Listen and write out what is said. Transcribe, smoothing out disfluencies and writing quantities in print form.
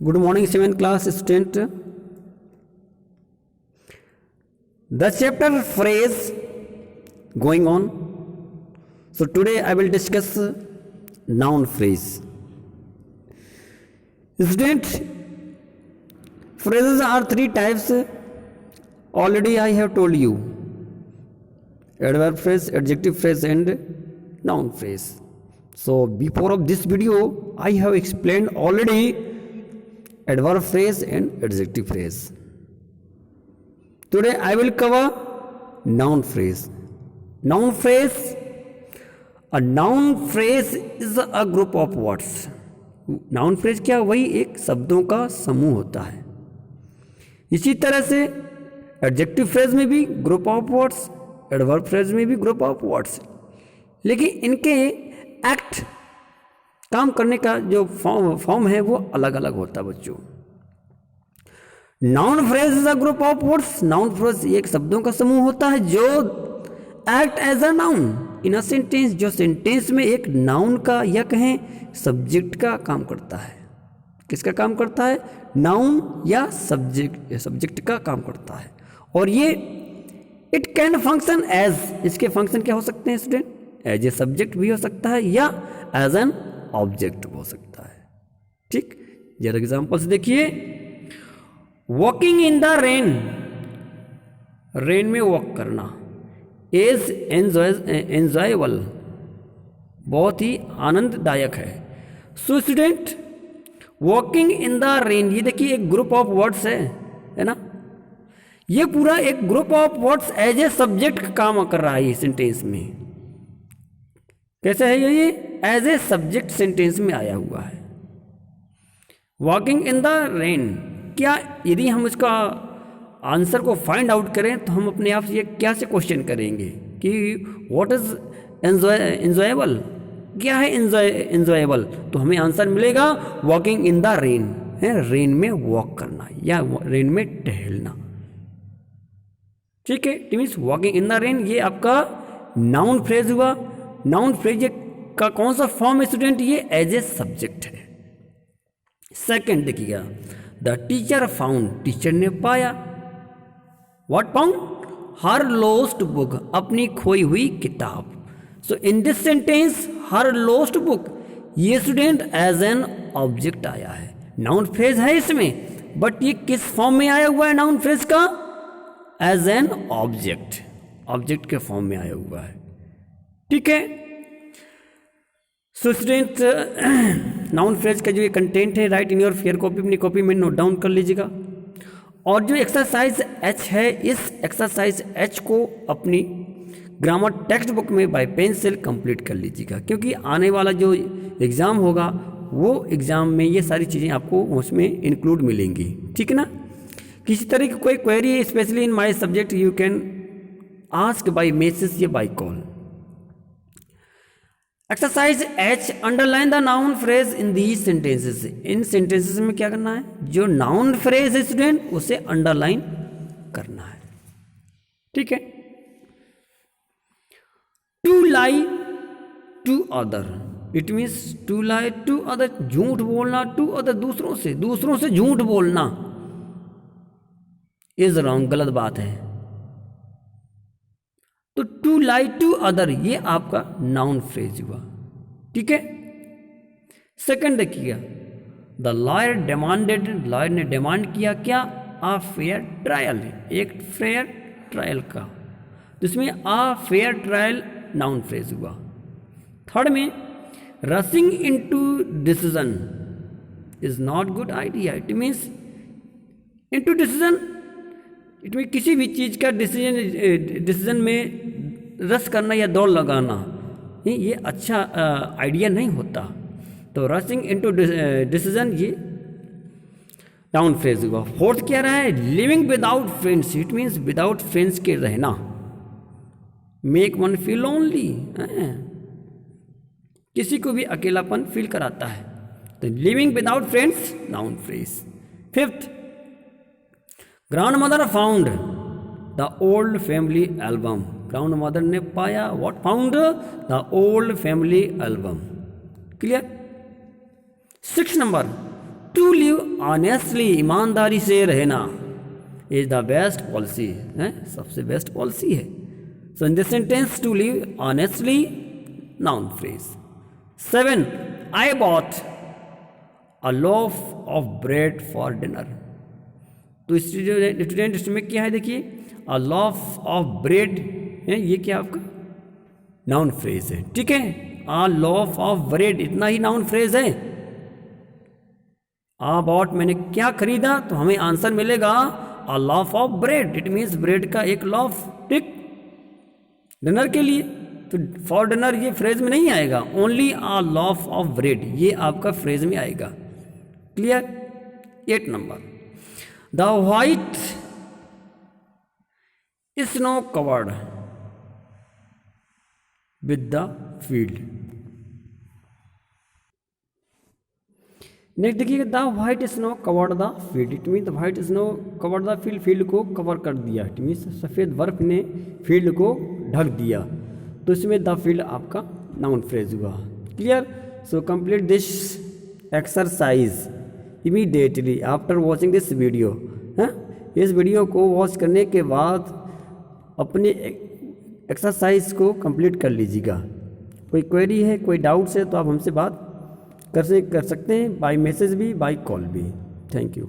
Good morning, 7th class student. The chapter phrase going on. So today I will discuss noun phrase. Student, phrases are three types. Already I have told you. Adverb phrase, adjective phrase and noun phrase. So before of this video I have explained already adverb phrase and adjective phrase. Today I will cover noun phrase. Noun phrase. A noun phrase is a group of words. Noun phrase क्या, वही एक शब्दों का समूह होता है. इसी तरह से एडजेक्टिव फ्रेज में भी group of words, adverb phrase में भी ग्रुप ऑफ वर्ड्स, लेकिन इनके एक्ट काम करने का जो फॉर्म है वो अलग अलग होता है बच्चों. Noun phrase is a group of words. Noun phrase एक शब्दों का समूह होता है जो act as a noun in a sentence, जो सेंटेंस में एक नाउन का या कहें सब्जेक्ट का काम करता है. किसका काम करता है? नाउन या सब्जेक्ट का काम करता है. और ये इट कैन फंक्शन एज, इसके फंक्शन क्या हो सकते हैं स्टूडेंट? एज ए सब्जेक्ट भी हो सकता है या एज एन ऑब्जेक्ट हो सकता है. ठीक, जरा एग्जांपल्स देखिए. Walking in the rain, rain में वॉक करना, इज एंजॉयबल, बहुत ही आनंददायक है. So student, walking in the rain, ये देखिए एक ग्रुप ऑफ वर्ड्स है ना. ये पूरा एक group of words as a subject का काम कर रहा है ये सेंटेंस में. कैसे है ये? एज ए सब्जेक्ट सेंटेंस में आया हुआ है. वॉकिंग इन द रेन, क्या यदि हम इसका आंसर को फाइंड आउट करें तो हम अपने आप से ये क्या से क्वेश्चन करेंगे कि व्हाट इज एंजॉयबल, क्या है एंजॉयबल? तो हमें आंसर मिलेगा वॉकिंग इन द रेन, है रेन में वॉक करना या रेन में टहलना. ठीक है, it means walking in the rain ये आपका नाउन फ्रेज हुआ. नाउन फ्रेज का कौन सा फॉर्म है स्टूडेंट? ये एज ए सब्जेक्ट है. सेकंड देखिएगा, द टीचर फाउंड, टीचर ने पाया. What found? Her lost book, अपनी खोई हुई किताब. So in this sentence her lost book, ये स्टूडेंट एज एन ऑब्जेक्ट आया है. नाउन फ्रेज है इसमें, बट ये किस फॉर्म में आया हुआ है नाउन फ्रेज का? एज एन ऑब्जेक्ट, ऑब्जेक्ट के फॉर्म में आया हुआ है. ठीक है. सो स्टूडेंट, नाउन फ्रेज का जो ये कंटेंट है, right in your fair copy, अपनी कॉपी में नोट डाउन कर लीजिएगा. और जो एक्सरसाइज एच है, इस एक्सरसाइज एच को अपनी ग्रामर टेक्स्ट बुक में बाय पेंसिल कंप्लीट कर लीजिएगा, क्योंकि आने वाला जो एग्ज़ाम होगा वो एग्ज़ाम में ये सारी चीज़ें आपको उसमें इंक्लूड मिलेंगी. ठीक है ना. किसी तरह की कोई query specially in my subject you can ask by message या by call. Exercise H, underline the noun phrase in these sentences. इन सेंटेंसेस में क्या करना है? जो नाउन फ्रेज है स्टूडेंट उसे अंडरलाइन करना है. ठीक है. To lie to other, it means to lie to other, झूठ बोलना. टू अदर, दूसरों से झूठ बोलना इज रॉन्ग, गलत बात है. तो टू लाई टू अदर ये आपका नाउन फ्रेज हुआ. ठीक है. सेकंड देखिएगा, द लॉयर डिमांडेड, लॉयर ने डिमांड किया क्या? आ फेयर ट्रायल, एक फेयर ट्रायल का. तो इसमें आ फेयर ट्रायल नाउन फ्रेज हुआ. थर्ड में, rushing into decision is not good idea. It means into decision, it mean किसी भी चीज़ का डिसीजन में रश करना या दौड़ लगाना ये अच्छा आइडिया नहीं होता. तो रशिंग इनटू डिसीजन ये नाउन फ्रेज हुआ. फोर्थ क्या रहा है? Living without friends, it means without friends के रहना. मेक वन फील लोनली, किसी को भी अकेलापन फील कराता है. तो living without friends noun phrase. Fifth, grandmother found the old family album. Grandmother ने पाया, what found? The old family album. Clear. 6 number, to live honestly, ईमानदारी से रहना, इज द बेस्ट पॉलिसी, है सबसे बेस्ट पॉलिसी है। So in this sentence to live honestly, noun phrase. 7, I bought a loaf of bread for dinner. तो student इसमें क्या है, देखिए अ loaf ऑफ ब्रेड है, ये क्या आपका नाउन फ्रेज है, ठीक है। अ loaf ऑफ ब्रेड इतना ही नाउन फ्रेज है। अबाउट मैंने क्या खरीदा, तो हमें आंसर मिलेगा अ loaf of bread, it means bread का एक लॉफ, ठीक, डिनर के लिए। तो फॉर डिनर ये फ्रेज में नहीं आएगा, only a loaf of bread ये आपका फ्रेज में आएगा। Clear. 8 number, the white snow covered with the field. Next देखिएगा, the white snow covered the field, it mean the white snow covered the field, field को cover कर दिया, it mean सफ़ेद बर्फ ने फील्ड को ढक दिया। तो इसमें द फील्ड आपका नाउन फ्रेज हुआ। Clear. So complete this exercise immediately after watching this video. है इस वीडियो को वॉच करने के बाद अपने एक्सरसाइज को कंप्लीट कर लीजिएगा। कोई क्वेरी है, कोई डाउट्स है तो आप हमसे बात कर सकते हैं, बाय मैसेज भी, बाय कॉल भी। Thank you.